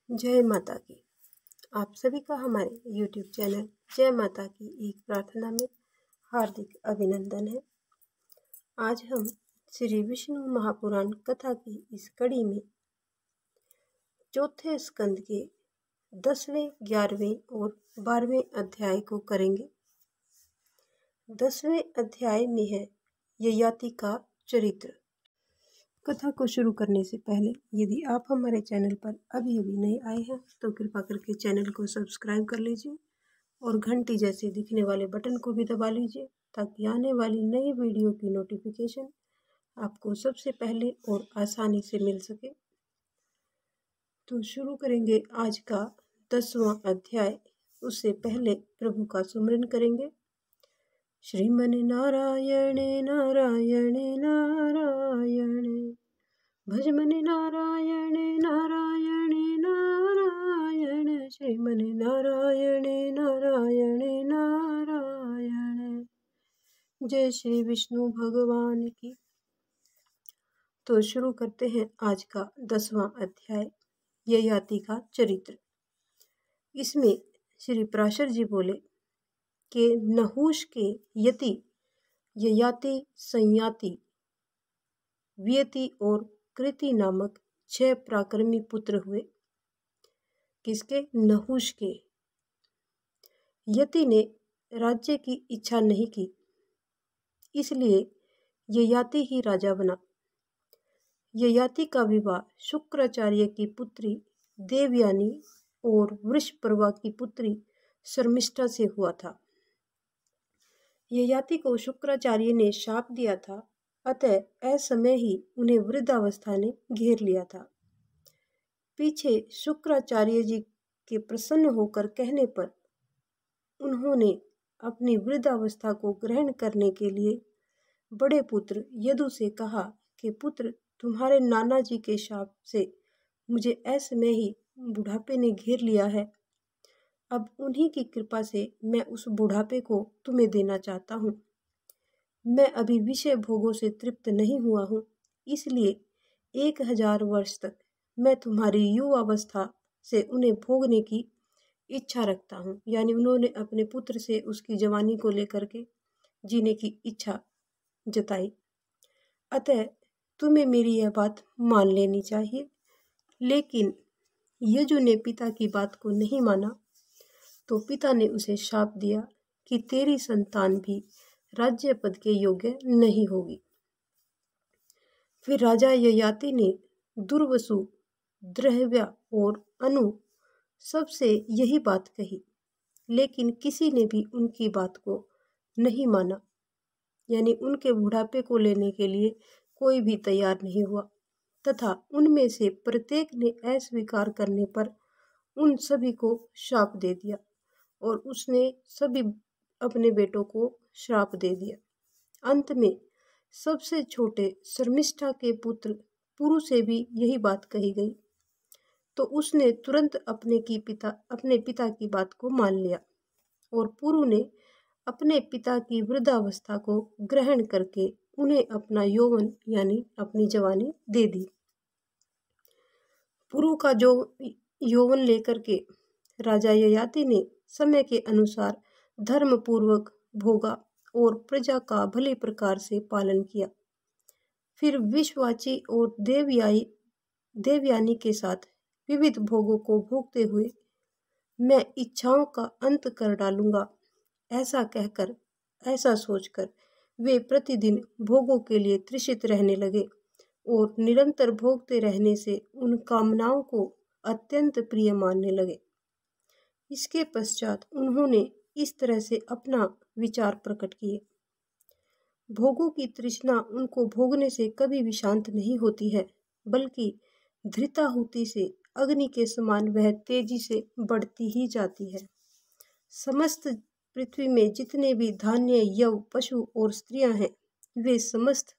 जय माता की। आप सभी का हमारे YouTube चैनल जय माता की एक प्रार्थना में हार्दिक अभिनंदन है। आज हम श्री विष्णु महापुराण कथा की इस कड़ी में चौथे स्कंद के 10वें, 11वें और 12वें अध्याय को करेंगे। 10वें अध्याय में है ययाति का चरित्र। कथा को शुरू करने से पहले यदि आप हमारे चैनल पर अभी नए आए हैं तो कृपा करके चैनल को सब्सक्राइब कर लीजिए और घंटी जैसे दिखने वाले बटन को भी दबा लीजिए ताकि आने वाली नई वीडियो की नोटिफिकेशन आपको सबसे पहले और आसानी से मिल सके। तो शुरू करेंगे आज का 10वां अध्याय। उससे पहले प्रभु का सुमरन करेंगे। श्रीमन नारायण नारायण नारायण, भजमन नारायण नारायण नारायण, श्रीमन नारायण नारायण नारायण। जय श्री विष्णु भगवान की। तो शुरू करते हैं आज का 10वां अध्याय ययाति का चरित्र। इसमें श्री पराशर जी बोले कि नहुष के यति, ययाति, संयाति, व्यति और कृति नामक 6 पराक्रमी पुत्र हुए। किसके? नहुष के। यति ने राज्य की इच्छा नहीं की, इसलिए ययाति ही राजा बना। ययाति का विवाह शुक्राचार्य की पुत्री देवयानी और वृषपर्वा की पुत्री शर्मिष्ठा से हुआ था। ययाति को शुक्राचार्य ने शाप दिया था, अतः असमय ही उन्हें वृद्धावस्था ने घेर लिया था। पीछे शुक्राचार्य जी के प्रसन्न होकर कहने पर उन्होंने अपनी वृद्धावस्था को ग्रहण करने के लिए बड़े पुत्र यदु से कहा कि पुत्र, तुम्हारे नाना जी के शाप से मुझे असमय ही बुढ़ापे ने घेर लिया है। अब उन्हीं की कृपा से मैं उस बुढ़ापे को तुम्हें देना चाहता हूँ। मैं अभी विषय भोगों से तृप्त नहीं हुआ हूँ, इसलिए 1000 वर्ष तक मैं तुम्हारी युवावस्था से उन्हें भोगने की इच्छा रखता हूँ। यानी उन्होंने अपने पुत्र से उसकी जवानी को लेकर के जीने की इच्छा जताई। अतः तुम्हें मेरी यह बात मान लेनी चाहिए। लेकिन यजु ने पिता की बात को नहीं माना, तो पिता ने उसे शाप दिया कि तेरी संतान भी राज्य पद के योग्य नहीं होगी। फिर राजा ययाति ने दुर्वसु, द्रहव्या और अनु सबसे यही बात कही, लेकिन किसी ने भी उनकी बात को नहीं माना। यानी उनके बुढ़ापे को लेने के लिए कोई भी तैयार नहीं हुआ, तथा उनमें से प्रत्येक ने अस्वीकार करने पर उन सभी को शाप दे दिया और उसने सभी अपने बेटों को श्राप दे दिया। अंत में सबसे छोटे शर्मिष्ठा के पुत्र पुरु से भी यही बात कही गई, तो उसने तुरंत अपने पिता की बात को मान लिया और पुरु ने अपने पिता की वृद्धावस्था को ग्रहण करके उन्हें अपना यौवन यानी अपनी जवानी दे दी। पुरु का जो यौवन लेकर के राजा ययाति ने समय के अनुसार धर्म पूर्वक भोगा और प्रजा का भले प्रकार से पालन किया। फिर विश्वाची और देवयानी के साथ विविध भोगों को भोगते हुए मैं इच्छाओं का अंत कर डालूंगा, ऐसा कहकर, ऐसा सोचकर वे प्रतिदिन भोगों के लिए तृषित रहने लगे और निरंतर भोगते रहने से उन कामनाओं को अत्यंत प्रिय मानने लगे। इसके पश्चात उन्होंने इस तरह से अपना विचार प्रकट किए। भोगों की तृष्णा उनको भोगने से कभी भी शांत नहीं होती है, बल्कि धृताहुति से अग्नि के समान वह तेजी से बढ़ती ही जाती है। समस्त पृथ्वी में जितने भी धान्य, यव, पशु और स्त्रियां हैं, वे समस्त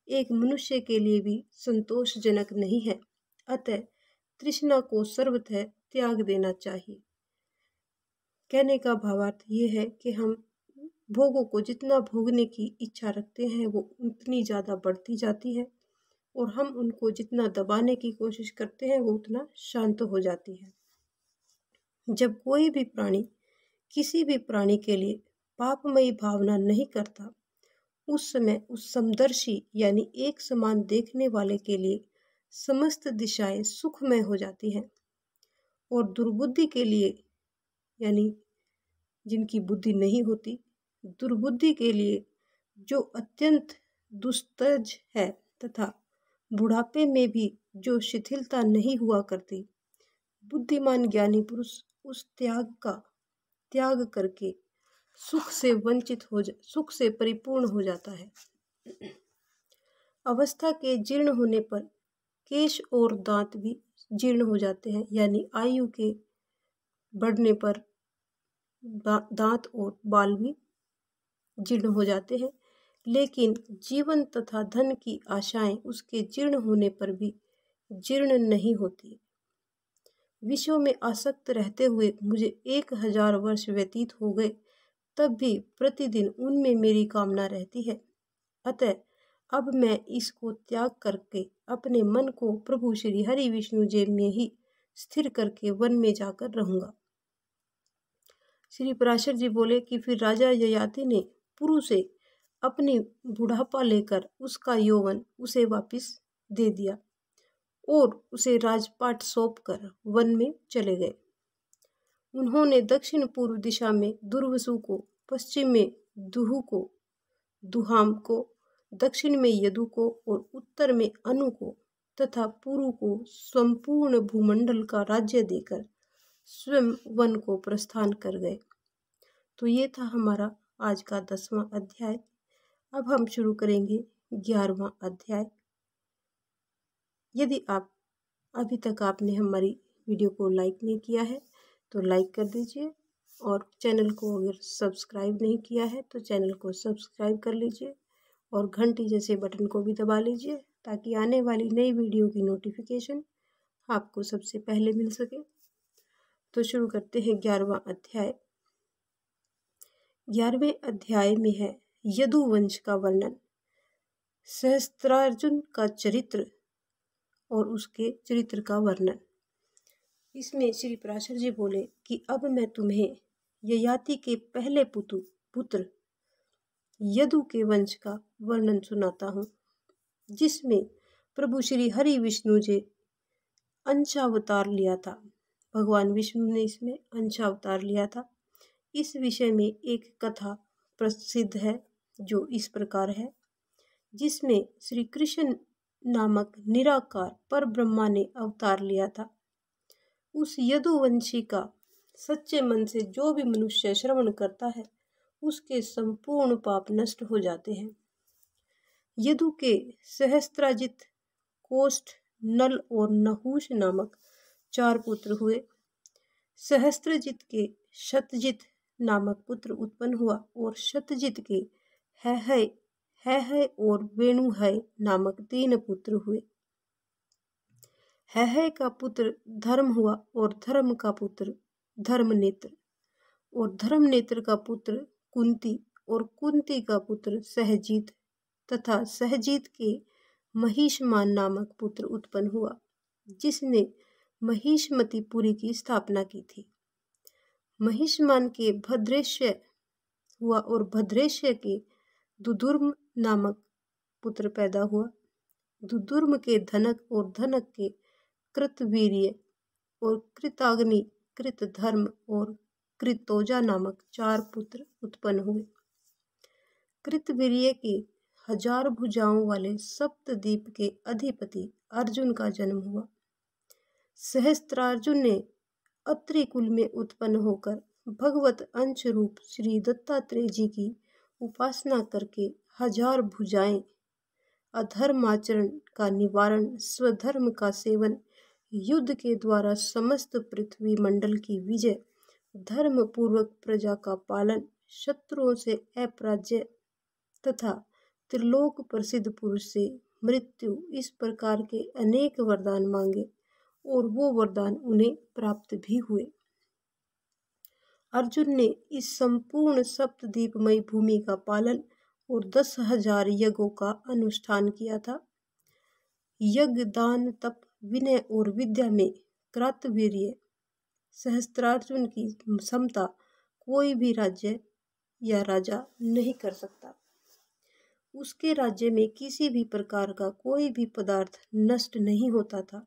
एक मनुष्य के लिए भी संतोषजनक नहीं है। अतः तृष्णा को सर्वतः त्याग देना चाहिए। कहने का भावार्थ ये है कि हम भोगों को जितना भोगने की इच्छा रखते हैं वो उतनी ज़्यादा बढ़ती जाती है और हम उनको जितना दबाने की कोशिश करते हैं वो उतना शांत हो जाती है। जब कोई भी प्राणी किसी भी प्राणी के लिए पापमयी भावना नहीं करता, उस समय उस समदर्शी यानी एक समान देखने वाले के लिए समस्त दिशाएं सुखमय हो जाती हैं, और दुर्बुद्धि के लिए यानी जिनकी बुद्धि नहीं होती, दुर्बुद्धि के लिए जो अत्यंत दुस्तज है तथा बुढ़ापे में भी जो शिथिलता नहीं हुआ करती, बुद्धिमान ज्ञानी पुरुष उस त्याग करके सुख से परिपूर्ण हो जाता है। अवस्था के जीर्ण होने पर केश और दांत भी जीर्ण हो जाते हैं, यानी आयु के बढ़ने पर दांत और बाल भी जीर्ण हो जाते हैं, लेकिन जीवन तथा धन की आशाएं उसके जीर्ण होने पर भी जीर्ण नहीं होती। विषयों में आसक्त रहते हुए मुझे 1000 वर्ष व्यतीत हो गए, तब भी प्रतिदिन उनमें मेरी कामना रहती है। अतः अब मैं इसको त्याग करके अपने मन को प्रभु श्री हरि विष्णु जी में ही स्थिर करके वन में जाकर रहूंगा। श्री पराशर जी बोले कि फिर राजा ययाति ने पुरु से अपनी बुढ़ापा लेकर उसका यौवन उसे वापस दे दिया और उसे राजपाट सौंपकर वन में चले गए। उन्होंने दक्षिण पूर्व दिशा में दुर्वसु को, पश्चिम में दुहु को, दुहाम को, दक्षिण में यदु को और उत्तर में अनु को तथा पूर्व को संपूर्ण भूमंडल का राज्य देकर स्वयं वन को प्रस्थान कर गए। तो ये था हमारा आज का 10वां अध्याय। अब हम शुरू करेंगे 11वां अध्याय। यदि आप अभी तक आपने हमारी वीडियो को लाइक नहीं किया है तो लाइक कर दीजिए, और चैनल को अगर सब्सक्राइब नहीं किया है तो चैनल को सब्सक्राइब कर लीजिए और घंटी जैसे बटन को भी दबा लीजिए, ताकि आने वाली नई वीडियो की नोटिफिकेशन आपको सबसे पहले मिल सके। तो शुरू करते हैं 11वां अध्याय। 11वें अध्याय में है यदु वंश का वर्णन, सहस्त्रार्जुन का चरित्र और उसके चरित्र का वर्णन। इसमें श्री पराशर जी बोले कि अब मैं तुम्हें ययाति के पहले पुत्र यदु के वंश का वर्णन सुनाता हूँ, जिसमें प्रभु श्री हरि विष्णु जी अंशावतार लिया था। भगवान विष्णु ने इसमें अंशावतार लिया था। इस विषय में एक कथा प्रसिद्ध है जो इस प्रकार है, जिसमें श्री कृष्ण नामक निराकार पर ब्रह्मा ने अवतार लिया था। उस यदुवंशी का सच्चे मन से जो भी मनुष्य श्रवण करता है उसके संपूर्ण पाप नष्ट हो जाते हैं। यदु के सहस्त्राजित, कोष्ठ, नल और नहुष नामक 4 पुत्र हुए। सहस्त्रजित के शतजित नामक पुत्र उत्पन्न हुआ और शतजित के है और वेणुहय नामक 3 पुत्र हुए। है का पुत्र धर्म हुआ और धर्म का पुत्र धर्मनेत्र, और धर्मनेत्र का पुत्र कुंती और कुंती का पुत्र सहजीत तथा सहजीत के महिषमान नामक पुत्र उत्पन्न हुआ, जिसने महिषमतीपुरी की स्थापना की थी। महिषमान के भद्रेश्य हुआ और भद्रेश्य के दुदुर्म नामक पुत्र पैदा हुआ। दुदुर्म के धनक और धनक के कृतवीर्य और कृताग्नि, कृतधर्म और कृतोजा नामक 4 पुत्र उत्पन्न हुए। कृतवीर्य के 1000 भुजाओं वाले सप्तद्वीप के अधिपति अर्जुन का जन्म हुआ। सहस्त्रार्जुन ने अत्रि कुल में उत्पन्न होकर भगवत अंश रूप श्री दत्तात्रेय जी की उपासना करके 1000 भुजाएं, अधर्माचरण का निवारण, स्वधर्म का सेवन, युद्ध के द्वारा समस्त पृथ्वी मंडल की विजय, धर्म पूर्वक प्रजा का पालन, शत्रुओं से अपराजय तथा त्रिलोक प्रसिद्ध पुरुष से मृत्यु, इस प्रकार के अनेक वरदान मांगे और वो वरदान उन्हें प्राप्त भी हुए। अर्जुन ने इस संपूर्ण सप्तद्वीपमयी भूमि का पालन और 10,000 यज्ञों का अनुष्ठान किया था। यज्ञ दान तप विनय और विद्या में कार्तवीर्य सहस्त्रार्जुन की क्षमता कोई भी राज्य या राजा नहीं कर सकता। उसके राज्य में किसी भी प्रकार का कोई भी पदार्थ नष्ट नहीं होता था।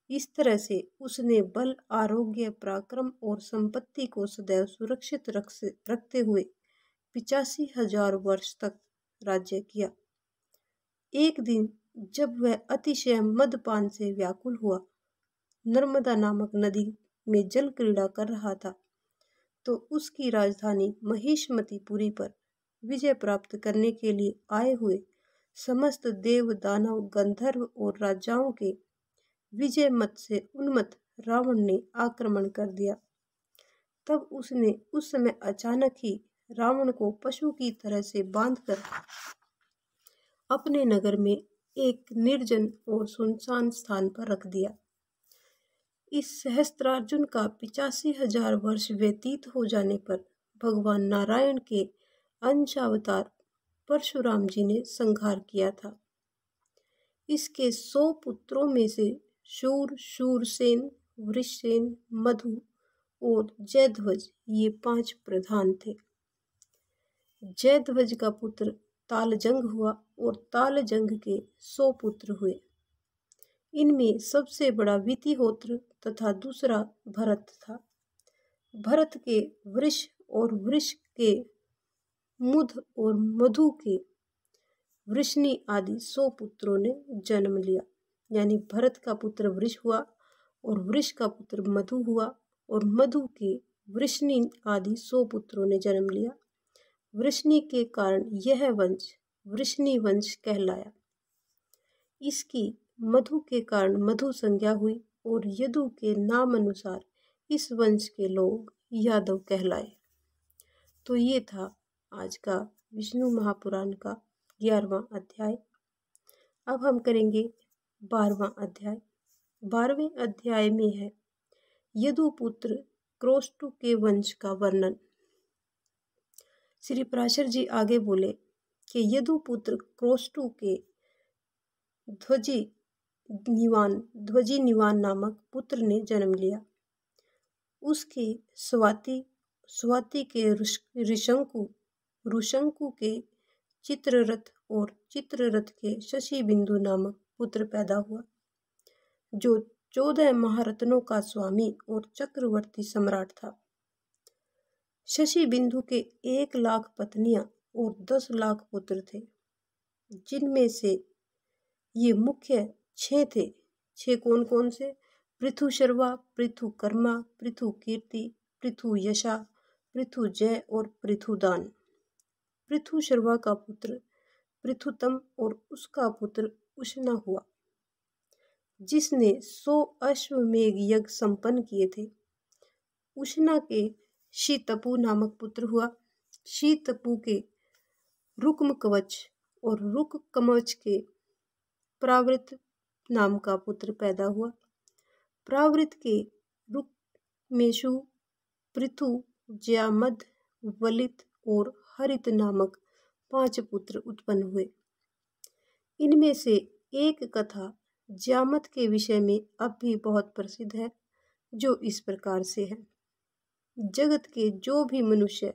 इस तरह से उसने बल आरोग्य पराक्रम और संपत्ति को सदैव सुरक्षित रखते हुए 85,000 वर्ष तक राज्य किया। एक दिन जब वह अतिशय मदपान से व्याकुल हुआ, नर्मदा नामक नदी में जल क्रीड़ा कर रहा था, तो उसकी राजधानी महिष्मतिपुरी पर विजय प्राप्त करने के लिए आए हुए समस्त देव दानव गंधर्व और राजाओं के विजय मत से उन्मत्त रावण ने आक्रमण कर दिया। तब उसने उस समय अचानक ही रावण को पशु की तरह से बांधकर अपने नगर में एक निर्जन और सुनसान स्थान पर रख दिया। इस सहस्त्रार्जुन का 85,000 वर्ष व्यतीत हो जाने पर भगवान नारायण के अंश अवतार परशुराम जी ने संहार किया था। इसके 100 पुत्रों में से शूर, शूरसेन, वृषसेन, मधु और जयध्वज ये 5 प्रधान थे। जयध्वज का पुत्र तालजंग हुआ और तालजंग के 100 पुत्र हुए। इनमें सबसे बड़ा वितिहोत्र तथा दूसरा भरत था। भरत के वृष और वृष के मुध और मधु के वृष्णि आदि 100 पुत्रों ने जन्म लिया। यानी भरत का पुत्र वृष हुआ और वृष का पुत्र मधु हुआ और मधु के वृष्णि आदि 100 पुत्रों ने जन्म लिया। वृष्णि के कारण यह वंश वृष्णि वंश कहलाया। इसकी मधु के कारण मधु संज्ञा हुई और यदु के नाम अनुसार इस वंश के लोग यादव कहलाए। तो ये था आज का विष्णु महापुराण का 11वां अध्याय। अब हम करेंगे 12वां अध्याय। 12वें अध्याय में है यदुपुत्र क्रोष्टु के वंश का वर्णन। श्री पराशर जी आगे बोले कि यदुपुत्र क्रोष्टु के ध्वजी निवान नामक पुत्र ने जन्म लिया। उसके स्वाति के ऋशंकु के चित्ररथ और चित्ररथ के शशि बिंदु नामक पुत्र पैदा हुआ, जो 14 महारत्नों का स्वामी और चक्रवर्ती सम्राट था। शशि बिंदु के 1 लाख पत्नियां और 10 लाख पुत्र थे, जिनमें से ये मुख्य 6 थे। 6 कौन कौन से? पृथु शर्वा, पृथु कर्मा, पृथु कीर्ति, पृथु यशा, पृथु जय और पृथुदान। पृथु शर्वा का पुत्र पृथुतम और उसका पुत्र उष्णा हुआ, जिसने 100 अश्वमेघ यज्ञ संपन्न किए थे। उष्णा के शीतपु नामक पुत्र हुआ। शीतपु के रुक्म कवच और रुक कवच के प्रावृत नाम का पुत्र पैदा हुआ। प्रावृत के रुक्मेशु, पृथु, ज्यामद, वलित और हरित नामक 5 पुत्र उत्पन्न हुए। इनमें से एक कथा ज्यामत के विषय में अब भी बहुत प्रसिद्ध है, जो इस प्रकार से है। जगत के जो भी मनुष्य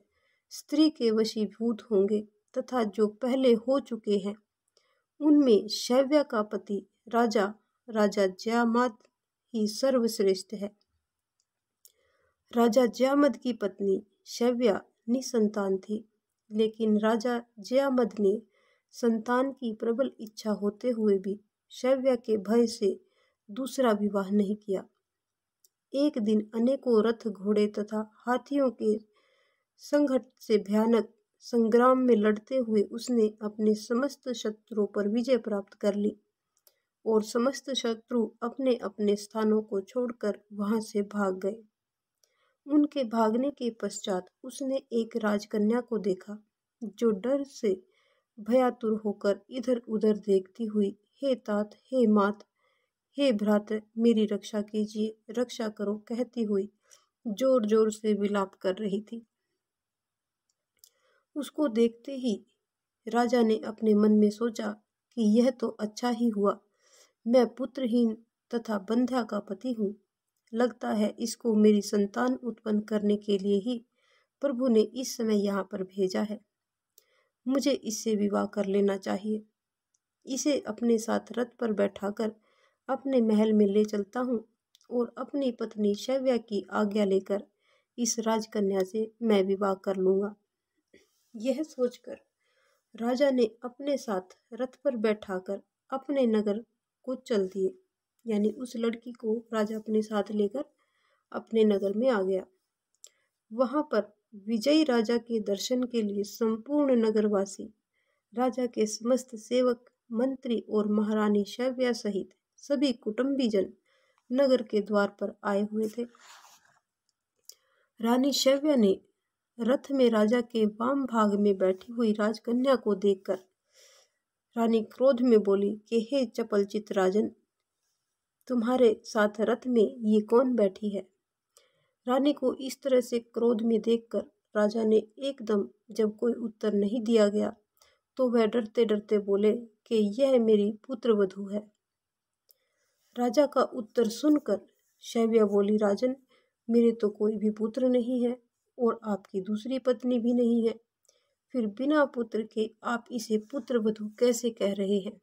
स्त्री के वशीभूत होंगे तथा जो पहले हो चुके हैं, उनमें शैव्या का पति राजा ज्यामद ही सर्वश्रेष्ठ है। राजा ज्यामद की पत्नी शैव्या निसंतान थी, लेकिन राजा ज्यामद ने संतान की प्रबल इच्छा होते हुए भी शैव्या के भय से दूसरा विवाह नहीं किया। एक दिन अनेकों रथ घोड़े तथा हाथियों के संघर्ष से भयानक संग्राम में लड़ते हुए उसने अपने समस्त शत्रुओं पर विजय प्राप्त कर ली और समस्त शत्रु अपने अपने स्थानों को छोड़कर वहां से भाग गए। उनके भागने के पश्चात उसने एक राजकन्या को देखा, जो डर से भयातुर होकर इधर उधर देखती हुई, हे तात, हे मात, हे भ्रात, मेरी रक्षा कीजिए, रक्षा करो कहती हुई जोर जोर से विलाप कर रही थी। उसको देखते ही राजा ने अपने मन में सोचा कि यह तो अच्छा ही हुआ मैं पुत्रहीन तथा बंध्या का पति हूँ। लगता है इसको मेरी संतान उत्पन्न करने के लिए ही प्रभु ने इस समय यहाँ पर भेजा है। मुझे इससे विवाह कर लेना चाहिए। इसे अपने साथ रथ पर बैठाकर अपने महल में ले चलता हूँ और अपनी पत्नी शैव्या की आज्ञा लेकर इस राजकन्या से मैं विवाह कर लूँगा। यह सोचकर राजा ने अपने साथ रथ पर बैठाकर अपने नगर को चल दिए। यानी उस लड़की को राजा अपने साथ लेकर अपने नगर में आ गया। वहां पर विजयी राजा के दर्शन के लिए संपूर्ण नगरवासी, राजा के समस्त सेवक, मंत्री और महारानी शैव्या सहित सभी कुटुंबीजन नगर के द्वार पर आए हुए थे। रानी शैव्या ने रथ में राजा के वाम भाग में बैठी हुई राजकन्या को देखकर रानी क्रोध में बोली कि हे चपलचित राजन, तुम्हारे साथ रथ में ये कौन बैठी है? रानी को इस तरह से क्रोध में देखकर राजा ने एकदम जब कोई उत्तर नहीं दिया गया तो वह डरते डरते बोले कि यह मेरी पुत्रवधू है। राजा का उत्तर सुनकर शैव्या बोली, राजन, मेरे तो कोई भी पुत्र नहीं है और आपकी दूसरी पत्नी भी नहीं है, फिर बिना पुत्र के आप इसे पुत्रवधू कैसे कह रहे हैं?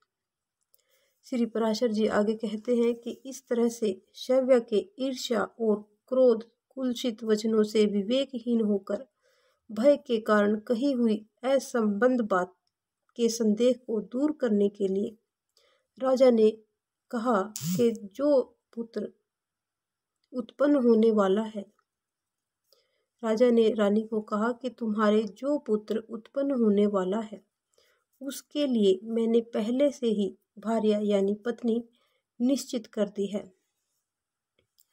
श्री पराशर जी आगे कहते हैं कि इस तरह से शैव्या के ईर्ष्या और क्रोध कुलसित वचनों से विवेकहीन होकर भय के कारण कही हुई असंबद्ध बात के संदेह को दूर करने के लिए राजा ने कहा कि जो पुत्र उत्पन्न होने वाला है, राजा ने रानी को कहा कि तुम्हारे जो पुत्र उत्पन्न होने वाला है उसके लिए मैंने पहले से ही भार्या यानी पत्नी निश्चित कर दी है।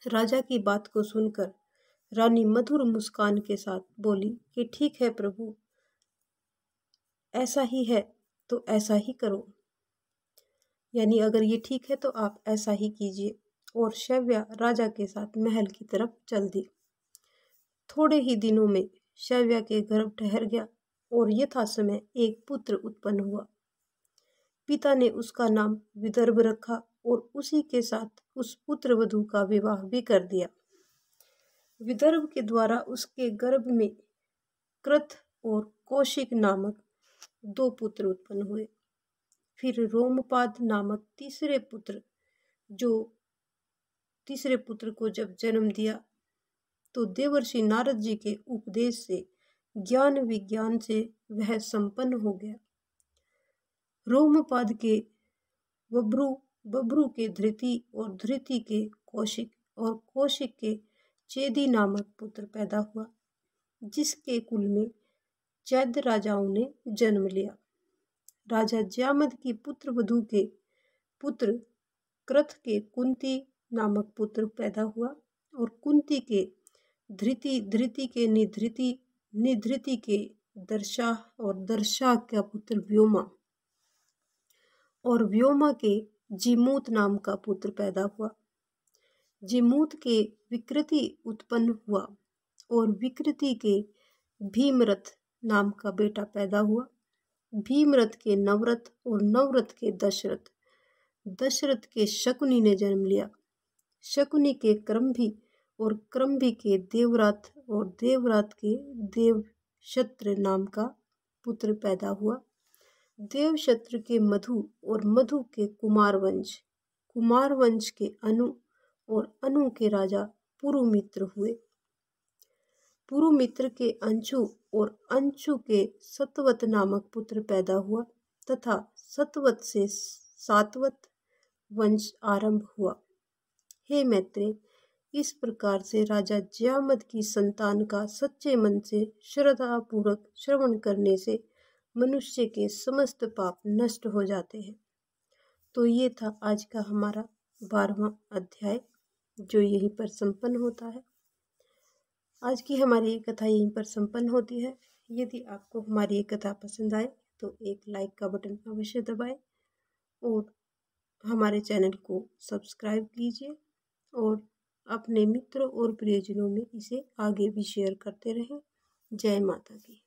राजा की बात को सुनकर रानी मधुर मुस्कान के साथ बोली कि ठीक है प्रभु, ऐसा ही है तो ऐसा ही करो। यानी अगर ये ठीक है तो आप ऐसा ही कीजिए। और शैव्या राजा के साथ महल की तरफ चल दी। थोड़े ही दिनों में शैव्या के गर्भ ठहर गया और यथा समय एक पुत्र उत्पन्न हुआ। पिता ने उसका नाम विदर्भ रखा और उसी के साथ उस पुत्र वधू का विवाह भी कर दिया। विदर्भ के द्वारा उसके गर्भ में कृत और कौशिक नामक 2 पुत्र उत्पन्न हुए। फिर रोमपाद नामक तीसरे पुत्र को जब जन्म दिया तो देवर्षि नारद जी के उपदेश से ज्ञान विज्ञान से वह संपन्न हो गया। रोमपाद के बब्रू के धृति और धृति के कौशिक और कौशिक के चेदी नामक पुत्र पैदा हुआ, जिसके कुल में चैद्य राजाओं ने जन्म लिया। राजा ज्यामद की पुत्र वधू के पुत्र कृत के कुंती नामक पुत्र पैदा हुआ और कुंती के धृति, धृति के निधृति, निधृति के दर्शा और दर्शा का पुत्र व्योमा और व्योमा के जिमूत नाम का पुत्र पैदा हुआ। जिमूत के विकृति उत्पन्न हुआ और विकृति के भीमरथ नाम का बेटा पैदा हुआ। भीमरथ के नवरथ और नवरथ के दशरथ, दशरथ के शकुनी ने जन्म लिया। शकुनी के क्रम्भी और क्रम्भी के देवरात और देवरात के देवशत्र नाम का पुत्र पैदा हुआ। देवशत्र के मधु और मधु के कुमारवंश, कुमारवंश के अनु और अनु के राजा पुरुमित्र हुए। पुरुमित्र के अंशु और अंशु के सतवत नामक पुत्र पैदा हुआ तथा सतवत से सातवत वंश आरंभ हुआ। हे मैत्रेय, इस प्रकार से राजा ज्यामद की संतान का सच्चे मन से श्रद्धा पूर्वक श्रवण करने से मनुष्य के समस्त पाप नष्ट हो जाते हैं। तो ये था आज का हमारा 12वां अध्याय, जो यहीं पर संपन्न होता है। आज की हमारी ये कथा यहीं पर संपन्न होती है। यदि आपको हमारी ये कथा पसंद आए तो एक लाइक का बटन अवश्य दबाएं और हमारे चैनल को सब्सक्राइब कीजिए और अपने मित्रों और प्रियजनों में इसे आगे भी शेयर करते रहें। जय माता की।